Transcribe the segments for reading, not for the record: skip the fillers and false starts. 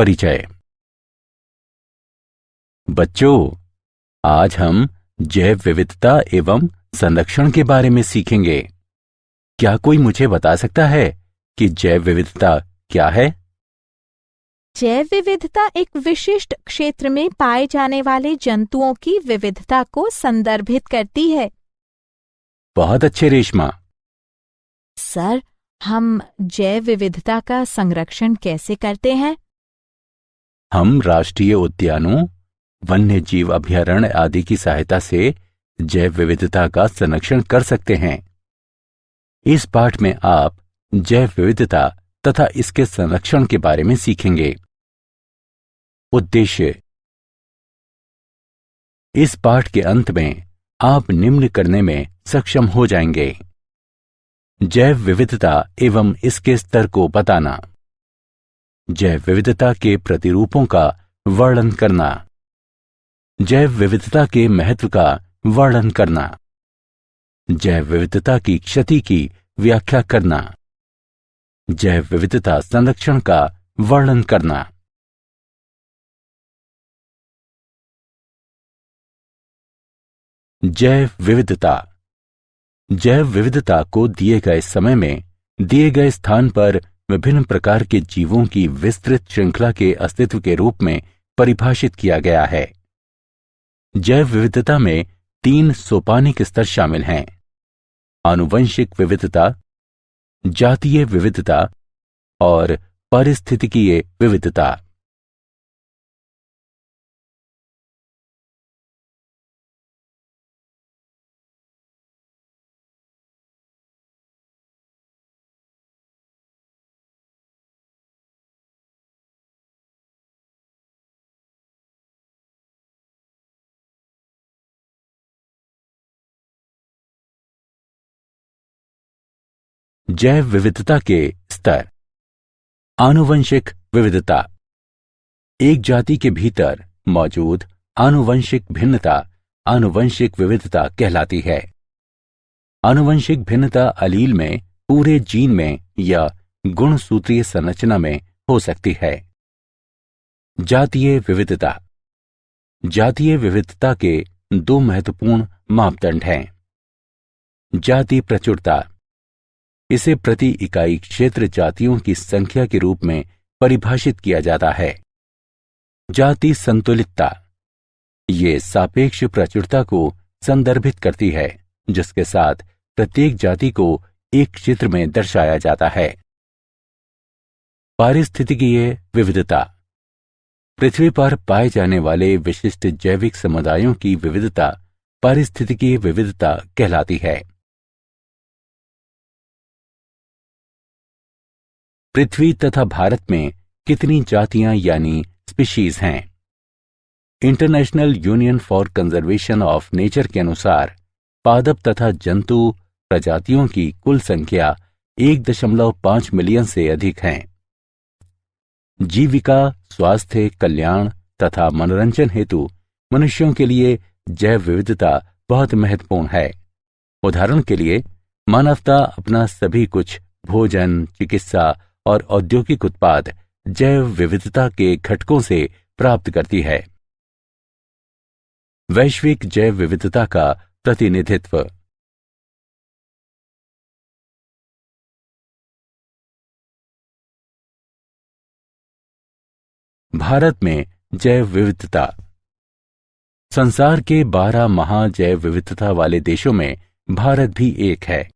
परिचय। बच्चों, आज हम जैव विविधता एवं संरक्षण के बारे में सीखेंगे। क्या कोई मुझे बता सकता है कि जैव विविधता क्या है? जैव विविधता एक विशिष्ट क्षेत्र में पाए जाने वाले जंतुओं की विविधता को संदर्भित करती है। बहुत अच्छे रेशमा। सर, हम जैव विविधता का संरक्षण कैसे करते हैं? हम राष्ट्रीय उद्यानों, वन्य जीव अभयारण्य आदि की सहायता से जैव विविधता का संरक्षण कर सकते हैं। इस पाठ में आप जैव विविधता तथा इसके संरक्षण के बारे में सीखेंगे। उद्देश्य: इस पाठ के अंत में आप निम्न करने में सक्षम हो जाएंगे। जैव विविधता एवं इसके स्तर को बताना, जैव विविधता के प्रतिरूपों का वर्णन करना, जैव विविधता के महत्व का वर्णन करना, जैव विविधता की क्षति की व्याख्या करना, जैव विविधता संरक्षण का वर्णन करना। जैव विविधता। जैव विविधता को दिए गए समय में दिए गए स्थान पर विभिन्न प्रकार के जीवों की विस्तृत श्रृंखला के अस्तित्व के रूप में परिभाषित किया गया है। जैव विविधता में 3 सोपानिक स्तर शामिल हैं: आनुवंशिक विविधता, जातीय विविधता और पारिस्थितिकीय विविधता। जैव विविधता के स्तर। आनुवंशिक विविधता। एक जाति के भीतर मौजूद आनुवंशिक भिन्नता आनुवंशिक विविधता कहलाती है। आनुवंशिक भिन्नता अलील में, पूरे जीन में या गुणसूत्रीय संरचना में हो सकती है। जातीय विविधता। जातीय विविधता के 2 महत्वपूर्ण मापदंड हैं। जाति प्रचुरता। इसे प्रति इकाई क्षेत्र जातियों की संख्या के रूप में परिभाषित किया जाता है। जाति संतुलितता। ये सापेक्ष प्रचुरता को संदर्भित करती है, जिसके साथ प्रत्येक जाति को एक चित्र में दर्शाया जाता है। पारिस्थितिकीय विविधता। पृथ्वी पर पाए जाने वाले विशिष्ट जैविक समुदायों की विविधता पारिस्थितिकीय विविधता कहलाती है। पृथ्वी तथा भारत में कितनी जातियां यानी स्पीशीज हैं? International union for conservation of nature के अनुसार पादप तथा जंतु प्रजातियों की कुल संख्या 1.5 मिलियन से अधिक हैं। जीविका, स्वास्थ्य, कल्याण तथा मनोरंजन हेतु मनुष्यों के लिए जैव विविधता बहुत महत्वपूर्ण है। उदाहरण के लिए, मानवता अपना सभी कुछ भोजन, चिकित्सा और औद्योगिक उत्पाद जैव विविधता के घटकों से प्राप्त करती है। वैश्विक जैव विविधता का प्रतिनिधित्व। भारत में जैव विविधता। संसार के 12 महाजैव विविधता वाले देशों में भारत भी एक है।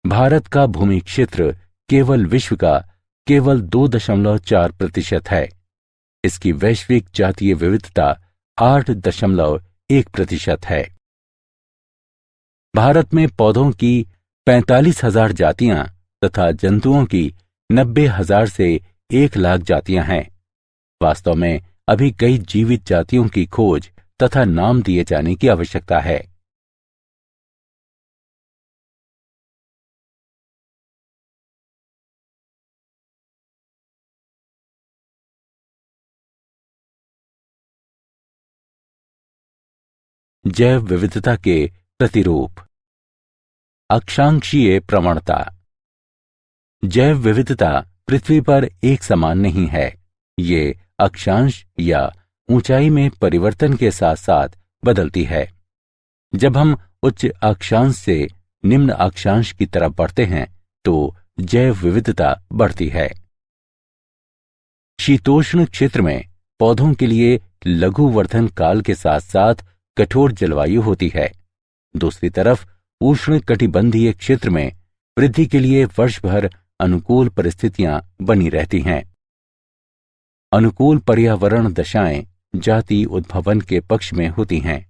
भारत का भूमि क्षेत्र केवल विश्व का केवल 2.4% है। इसकी वैश्विक जातीय विविधता 8.1% है। भारत में पौधों की 45,000 जातियां तथा जंतुओं की 90,000 से 1 लाख जातियां हैं। वास्तव में अभी कई जीवित जातियों की खोज तथा नाम दिए जाने की आवश्यकता है। जैव विविधता के प्रतिरूप। अक्षांशीय प्रवणता। जैव विविधता पृथ्वी पर एक समान नहीं है। ये अक्षांश या ऊंचाई में परिवर्तन के साथ साथ बदलती है। जब हम उच्च अक्षांश से निम्न अक्षांश की तरफ बढ़ते हैं तो जैव विविधता बढ़ती है। शीतोष्ण क्षेत्र में पौधों के लिए लघु वर्धन काल के साथ साथ कठोर जलवायु होती है। दूसरी तरफ उष्ण कटिबंधीय क्षेत्र में वृद्धि के लिए वर्ष भर अनुकूल परिस्थितियां बनी रहती हैं। अनुकूल पर्यावरण दशाएं जाति उद्भवन के पक्ष में होती हैं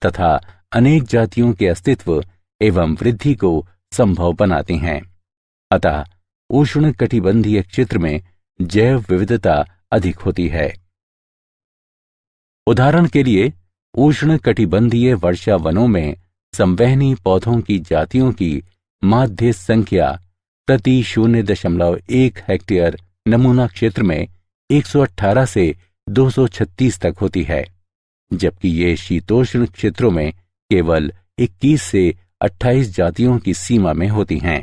तथा अनेक जातियों के अस्तित्व एवं वृद्धि को संभव बनाती हैं। अतः उष्ण कटिबंधीय क्षेत्र में जैव विविधता अधिक होती है। उदाहरण के लिए उष्ण कटिबंधीय वर्षा वनों में संवहनी पौधों की जातियों की माध्य संख्या प्रति 0.1 हेक्टेयर नमूना क्षेत्र में 118 से 236 तक होती है, जबकि ये शीतोष्ण क्षेत्रों में केवल 21 से 28 जातियों की सीमा में होती हैं।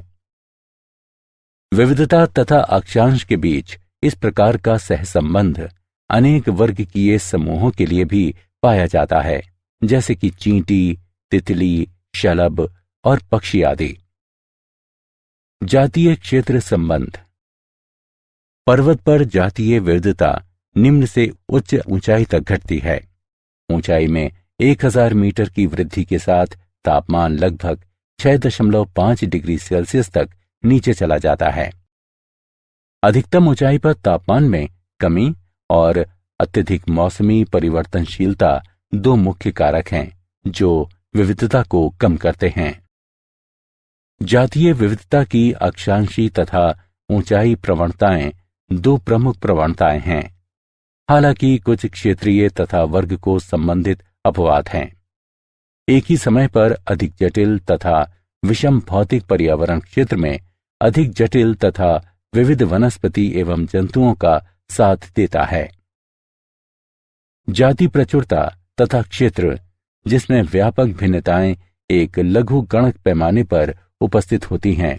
विविधता तथा अक्षांश के बीच इस प्रकार का सहसंबंध अनेक वर्गकीय समूहों के लिए भी पाया जाता है, जैसे कि चींटी, तितली, शलभ और पक्षी आदि। जातीय क्षेत्र संबंध। पर्वत पर जातीय विविधता निम्न से उच्च ऊंचाई तक घटती है। ऊंचाई में 1000 मीटर की वृद्धि के साथ तापमान लगभग 6.5 डिग्री सेल्सियस तक नीचे चला जाता है। अधिकतम ऊंचाई पर तापमान में कमी और अत्यधिक मौसमी परिवर्तनशीलता दो मुख्य कारक हैं जो विविधता को कम करते हैं। जातीय विविधता की अक्षांशी तथा ऊंचाई प्रवणताएं दो प्रमुख प्रवणताएं हैं। हालांकि कुछ क्षेत्रीय तथा वर्ग को संबंधित अपवाद हैं। एक ही समय पर अधिक जटिल तथा विषम भौतिक पर्यावरण क्षेत्र में अधिक जटिल तथा विविध वनस्पति एवं जंतुओं का साथ देता है। जाति प्रचुरता तथा क्षेत्र जिसमें व्यापक भिन्नताएं एक लघु गणक पैमाने पर उपस्थित होती हैं,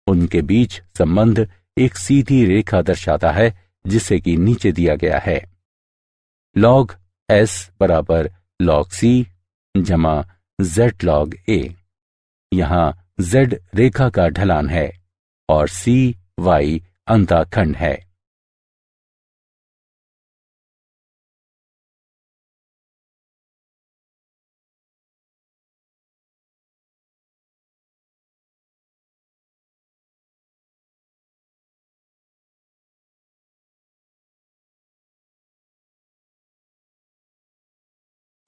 उनके बीच संबंध एक सीधी रेखा दर्शाता है, जिसे कि नीचे दिया गया है। log s बराबर log c जमा z log a। यहां z रेखा का ढलान है और c y अंतःखंड है।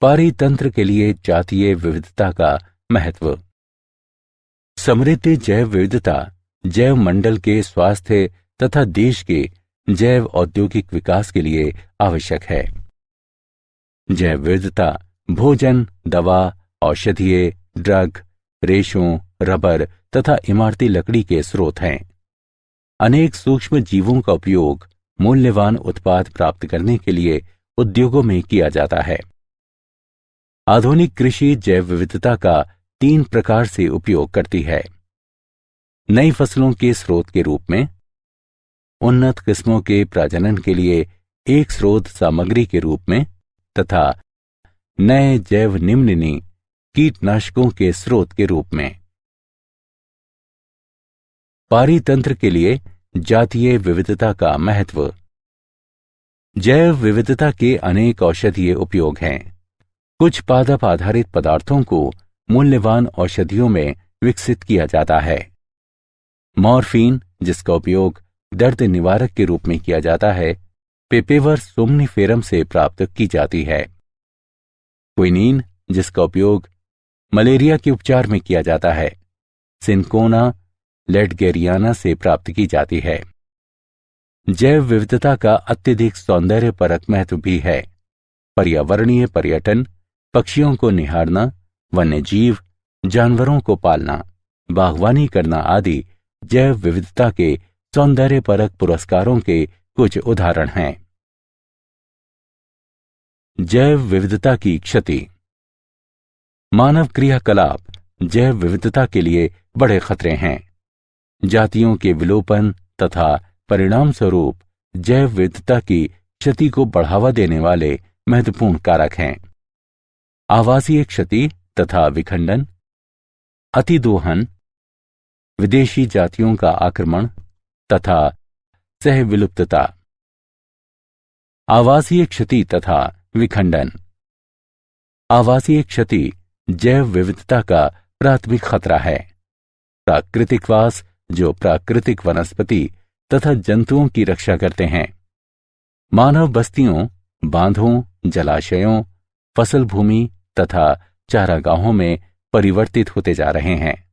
पारितंत्र के लिए जातीय विविधता का महत्व। समृद्ध जैव विविधता जैव मंडल के स्वास्थ्य तथा देश के जैव औद्योगिक विकास के लिए आवश्यक है। जैव विविधता भोजन, दवा, औषधीय, ड्रग, रेशों, रबर तथा इमारती लकड़ी के स्रोत हैं। अनेक सूक्ष्म जीवों का उपयोग मूल्यवान उत्पाद प्राप्त करने के लिए उद्योगों में किया जाता है। आधुनिक कृषि जैव विविधता का 3 प्रकार से उपयोग करती है। नई फसलों के स्रोत के रूप में, उन्नत किस्मों के प्रजनन के लिए एक स्रोत सामग्री के रूप में तथा नए जैव निम्ननी कीटनाशकों के स्रोत के रूप में। पारितंत्र के लिए जातीय विविधता का महत्व। जैव विविधता के अनेक औषधीय उपयोग हैं। कुछ पादप आधारित पदार्थों को मूल्यवान औषधियों में विकसित किया जाता है। मॉर्फिन, जिसका उपयोग दर्द निवारक के रूप में किया जाता है, पेपेवर सोमनिफेरम से प्राप्त की जाती है। क्विनीन, जिसका उपयोग मलेरिया के उपचार में किया जाता है, सिनकोना लेडगेरियाना से प्राप्त की जाती है। जैव विविधता का अत्यधिक सौंदर्यपरक महत्व भी है। पर्यावरणीय पर्यटन, पक्षियों को निहारना, वन्यजीव, जानवरों को पालना, बागवानी करना आदि जैव विविधता के सौंदर्यपरक पुरस्कारों के कुछ उदाहरण हैं। जैव विविधता की क्षति। मानव क्रियाकलाप जैव विविधता के लिए बड़े खतरे हैं। जातियों के विलोपन तथा परिणाम स्वरूप जैव विविधता की क्षति को बढ़ावा देने वाले महत्वपूर्ण कारक हैं। आवासीय क्षति तथा विखंडन, अतिदोहन, विदेशी जातियों का आक्रमण तथा सहविलुप्तता। आवासीय क्षति तथा विखंडन। आवासीय क्षति जैव विविधता का प्राथमिक खतरा है। प्राकृतिकवास, जो प्राकृतिक वनस्पति तथा जंतुओं की रक्षा करते हैं, मानव बस्तियों, बांधों, जलाशयों, फसल भूमि तथा चारागाहों में परिवर्तित होते जा रहे हैं।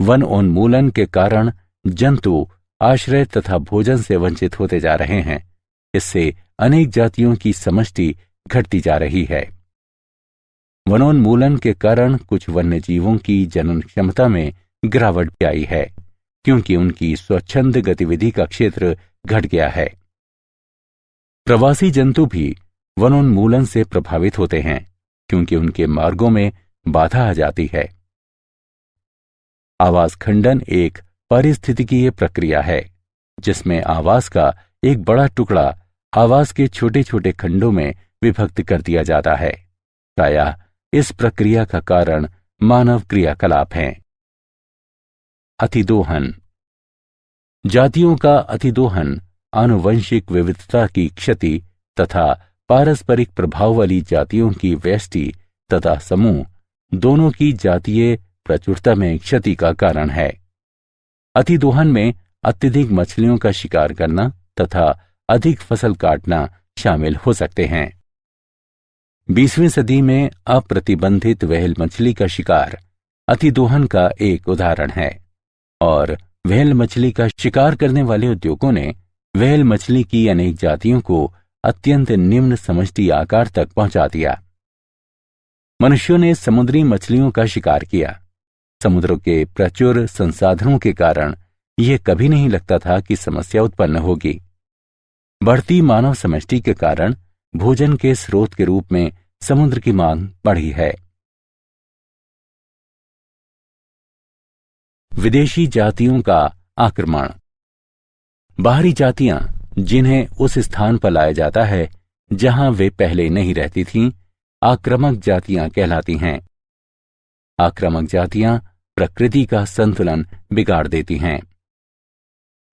वन उन्मूलन के कारण जंतु आश्रय तथा भोजन से वंचित होते जा रहे हैं। इससे अनेक जातियों की समष्टि घटती जा रही है। वनोन्मूलन के कारण कुछ वन्य जीवों की जनन क्षमता में गिरावट भी आई है, क्योंकि उनकी स्वच्छंद गतिविधि का क्षेत्र घट गया है। प्रवासी जंतु भी वनोन्मूलन से प्रभावित होते हैं, क्योंकि उनके मार्गों में बाधा आ जाती है। आवास खंडन एक पारिस्थितिकीय प्रक्रिया है, जिसमें आवास का एक बड़ा टुकड़ा आवास के छोटे छोटे खंडों में विभक्त कर दिया जाता है। प्रायः इस प्रक्रिया का कारण मानव क्रियाकलाप हैं। अतिदोहन। जातियों का अतिदोहन आनुवंशिक विविधता की क्षति तथा पारस्परिक प्रभाव वाली जातियों की व्यष्टि तथा समूह दोनों की जातीय प्रचुरता में क्षति का कारण है। अतिदोहन में अत्यधिक मछलियों का शिकार करना तथा अधिक फसल काटना शामिल हो सकते हैं। 20वीं सदी में अप्रतिबंधित व्हेल मछली का शिकार अतिदोहन का एक उदाहरण है, और व्हेल मछली का शिकार करने वाले उद्योगों ने व्हेल मछली की अनेक जातियों को अत्यंत निम्न समष्टि आकार तक पहुंचा दिया। मनुष्यों ने समुद्री मछलियों का शिकार किया। समुद्र के प्रचुर संसाधनों के कारण यह कभी नहीं लगता था कि समस्या उत्पन्न होगी। बढ़ती मानव समष्टि के कारण भोजन के स्रोत के रूप में समुद्र की मांग बढ़ी है। विदेशी जातियों का आक्रमण। बाहरी जातियां, जिन्हें उस स्थान पर लाया जाता है जहां वे पहले नहीं रहती थीं, आक्रामक जातियां कहलाती हैं। आक्रामक जातियां प्रकृति का संतुलन बिगाड़ देती हैं।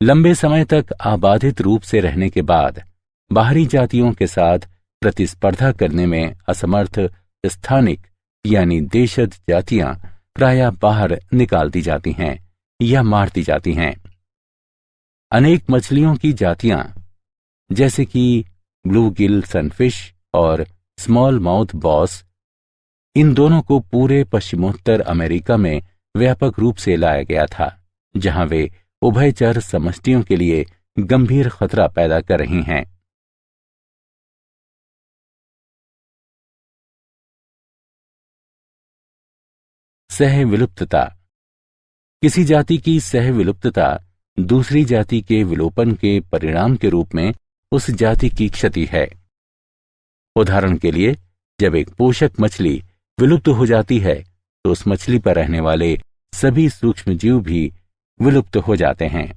लंबे समय तक आबादित रूप से रहने के बाद बाहरी जातियों के साथ प्रतिस्पर्धा करने में असमर्थ स्थानिक यानी देशज जातियां प्रायः बाहर निकाल दी जाती हैं या मार दी जाती हैं। अनेक मछलियों की जातियां, जैसे कि ब्लू गिल सनफिश और स्मॉल माउथ बॉस, इन दोनों को पूरे पश्चिमोत्तर अमेरिका में व्यापक रूप से लाया गया था, जहां वे उभयचर समष्टियों के लिए गंभीर खतरा पैदा कर रही हैं। सहविलुप्तता। किसी जाति की सहविलुप्तता दूसरी जाति के विलोपन के परिणाम के रूप में उस जाति की क्षति है। उदाहरण के लिए, जब एक पोषक मछली विलुप्त हो जाती है तो उस मछली पर रहने वाले सभी सूक्ष्मजीव भी विलुप्त हो जाते हैं।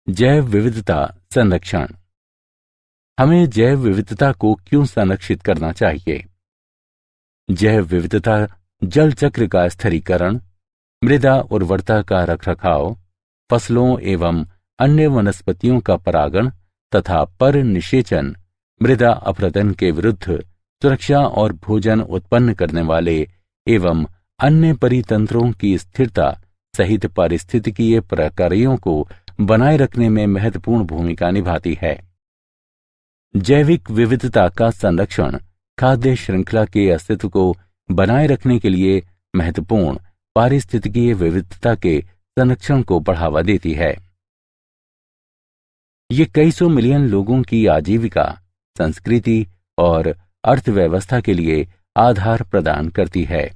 जैव विविधता संरक्षण। हमें जैव विविधता को क्यों संरक्षित करना चाहिए? जैव विविधता जल चक्र का स्थिरीकरण, मृदा उर्वरता का रखरखाव, फसलों एवं अन्य वनस्पतियों का परागण तथा पर निषेचन, मृदा अपरदन के विरुद्ध सुरक्षा और भोजन उत्पन्न करने वाले एवं अन्य परितंत्रों की स्थिरता सहित पारिस्थितिकीय प्रक्रियाओं को बनाए रखने में महत्वपूर्ण भूमिका निभाती है। जैविक विविधता का संरक्षण खाद्य श्रृंखला के अस्तित्व को बनाए रखने के लिए महत्वपूर्ण पारिस्थितिकीय विविधता के संरक्षण को बढ़ावा देती है। ये कई सौ मिलियन लोगों की आजीविका, संस्कृति और अर्थव्यवस्था के लिए आधार प्रदान करती है।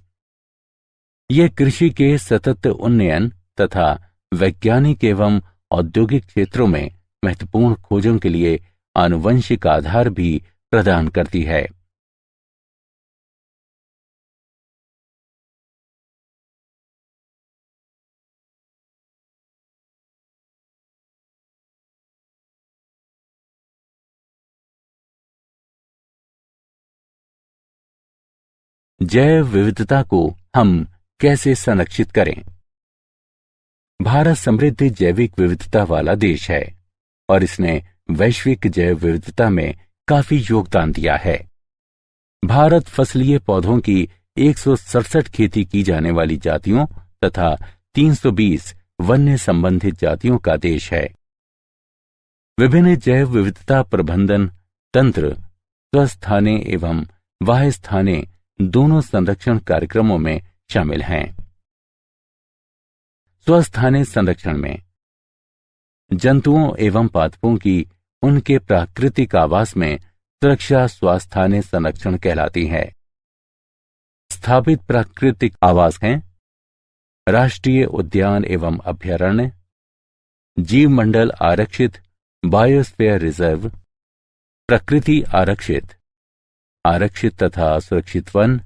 यह कृषि के सतत उन्नयन तथा वैज्ञानिक एवं औद्योगिक क्षेत्रों में महत्वपूर्ण खोजों के लिए आनुवंशिक आधार भी प्रदान करती है। जैव विविधता को हम कैसे संरक्षित करें? भारत समृद्ध जैविक विविधता वाला देश है और इसने वैश्विक जैव विविधता में काफी योगदान दिया है। भारत फसलीय पौधों की 167 खेती की जाने वाली जातियों तथा 320 वन्य संबंधित जातियों का देश है। विभिन्न जैव विविधता प्रबंधन तंत्र स्वस्थाने एवं बाह्य स्थाने दोनों संरक्षण कार्यक्रमों में शामिल हैं। स्वस्थाने संरक्षण में जंतुओं एवं पादपों की उनके प्राकृतिक आवास में सुरक्षा स्वस्थाने संरक्षण कहलाती है। स्थापित प्राकृतिक आवास हैं राष्ट्रीय उद्यान एवं अभ्यारण्य, जीव मंडल आरक्षित बायोस्फीयर रिजर्व, प्रकृति आरक्षित आरक्षित तथा सुरक्षित वन,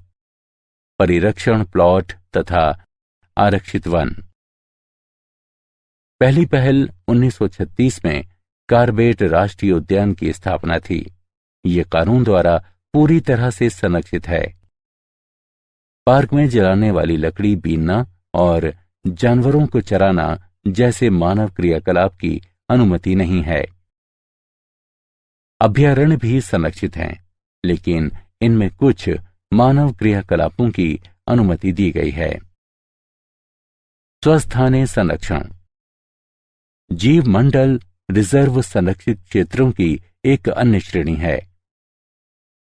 परिरक्षण प्लॉट तथा आरक्षित वन। पहली पहल 1936 में कार्बेट राष्ट्रीय उद्यान की स्थापना थी। ये कानून द्वारा पूरी तरह से संरक्षित है। पार्क में जलाने वाली लकड़ी बीनना और जानवरों को चराना जैसे मानव क्रियाकलाप की अनुमति नहीं है। अभयारण्य भी संरक्षित हैं, लेकिन इनमें कुछ मानव क्रियाकलापों की अनुमति दी गई है। स्वस्थाने संरक्षण जीव मंडल रिजर्व संरक्षित क्षेत्रों की एक अन्य श्रेणी है।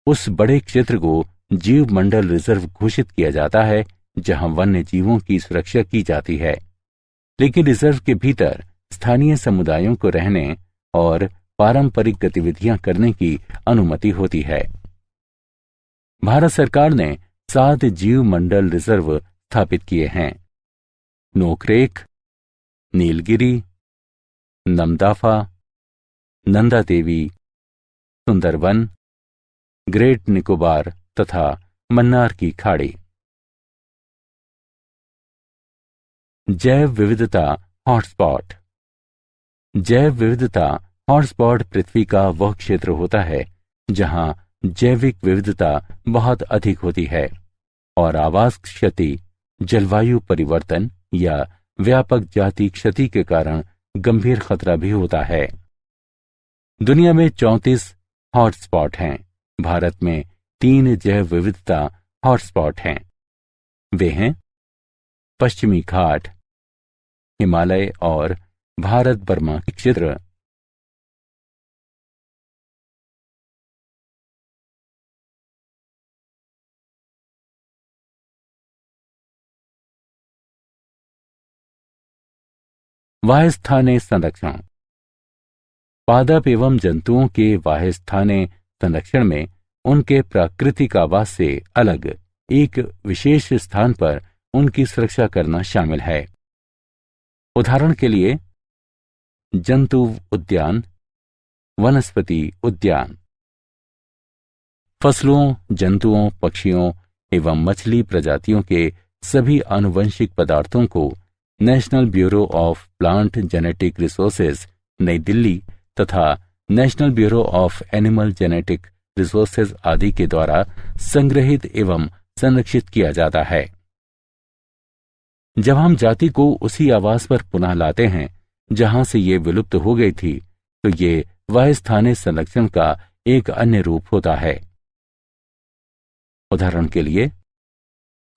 उस बड़े क्षेत्र को जीव मंडल रिजर्व घोषित किया जाता है जहां वन्य जीवों की सुरक्षा की जाती है, लेकिन रिजर्व के भीतर स्थानीय समुदायों को रहने और पारंपरिक गतिविधियां करने की अनुमति होती है। भारत सरकार ने 7 जीव मंडल रिजर्व स्थापित किए हैं। नोकरेक, नीलगिरी, नमदाफा, नंदा देवी, सुंदरवन, ग्रेट निकोबार तथा मन्नार की खाड़ी। जैव विविधता हॉटस्पॉट जैव विविधता हॉटस्पॉट पृथ्वी का वह क्षेत्र होता है जहां जैविक विविधता बहुत अधिक होती है और आवास क्षति, जलवायु परिवर्तन या व्यापक जाति क्षति के कारण गंभीर खतरा भी होता है। दुनिया में 34 हॉटस्पॉट हैं। भारत में 3 जैव विविधता हॉटस्पॉट हैं। वे हैं पश्चिमी घाट, हिमालय और भारत बर्मा क्षेत्र। वायस्थाने संरक्षण पादप एवं जंतुओं के वायस्थाने संरक्षण में उनके प्राकृतिक आवास से अलग एक विशेष स्थान पर उनकी सुरक्षा करना शामिल है। उदाहरण के लिए जंतु उद्यान, वनस्पति उद्यान। फसलों, जंतुओं, पक्षियों एवं मछली प्रजातियों के सभी आनुवंशिक पदार्थों को national bureau of plant genetic resources नई दिल्ली तथा national bureau of animal genetic resources आदि के द्वारा संग्रहित एवं संरक्षित किया जाता है। जब हम जाति को उसी आवास पर पुनः लाते हैं जहां से ये विलुप्त हो गई थी, तो ये वायस्थाने संरक्षण का एक अन्य रूप होता है। उदाहरण के लिए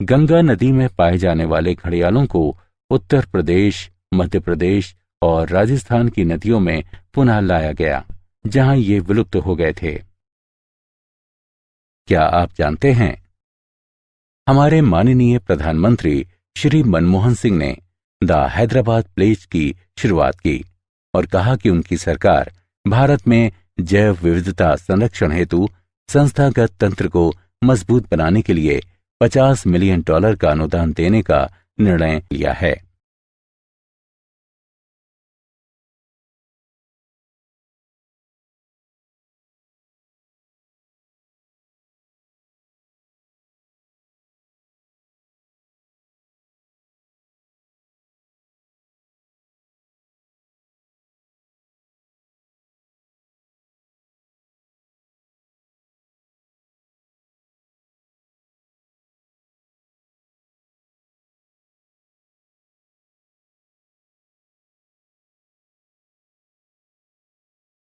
गंगा नदी में पाए जाने वाले घड़ियालों को उत्तर प्रदेश, मध्य प्रदेश और राजस्थान की नदियों में पुनः लाया गया जहां ये विलुप्त हो गए थे। क्या आप जानते हैं, हमारे माननीय प्रधानमंत्री श्री मनमोहन सिंह ने द हैदराबाद प्लेज की शुरुआत की और कहा कि उनकी सरकार भारत में जैव विविधता संरक्षण हेतु संस्थागत तंत्र को मजबूत बनाने के लिए $50 मिलियन का अनुदान देने का निर्णय लिया है।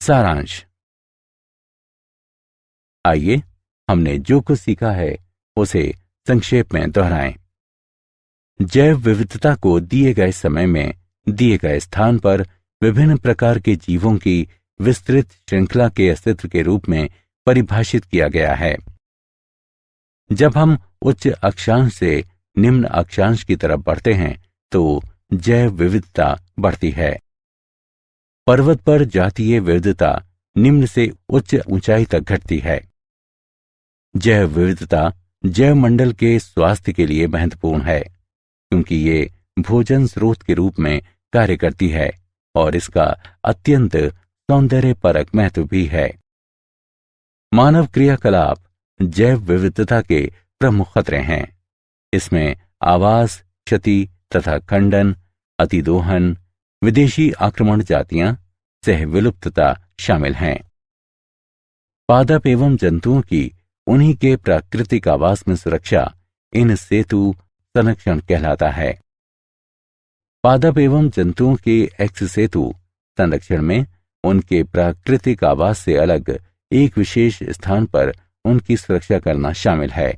सारांश। आइए हमने जो कुछ सीखा है उसे संक्षेप में दोहराएं। जैव विविधता को दिए गए समय में दिए गए स्थान पर विभिन्न प्रकार के जीवों की विस्तृत श्रृंखला के अस्तित्व के रूप में परिभाषित किया गया है। जब हम उच्च अक्षांश से निम्न अक्षांश की तरफ बढ़ते हैं तो जैव विविधता बढ़ती है। पर्वत पर जातीय विविधता निम्न से उच्च ऊंचाई तक घटती है। जैव विविधता जैव मंडल के स्वास्थ्य के लिए महत्वपूर्ण है, क्योंकि ये भोजन स्रोत के रूप में कार्य करती है और इसका अत्यंत सौंदर्यपरक महत्व भी है। मानव क्रियाकलाप जैव विविधता के प्रमुख खतरे हैं। इसमें आवास क्षति तथा खंडन, अतिदोहन, विदेशी आक्रमण जातियां, सह विलुप्तता शामिल हैं। पादप एवं जंतुओं की उन्हीं के प्राकृतिक आवास में सुरक्षा इन सेतु संरक्षण कहलाता है। पादप एवं जंतुओं के एक्स सेतु संरक्षण में उनके प्राकृतिक आवास से अलग एक विशेष स्थान पर उनकी सुरक्षा करना शामिल है।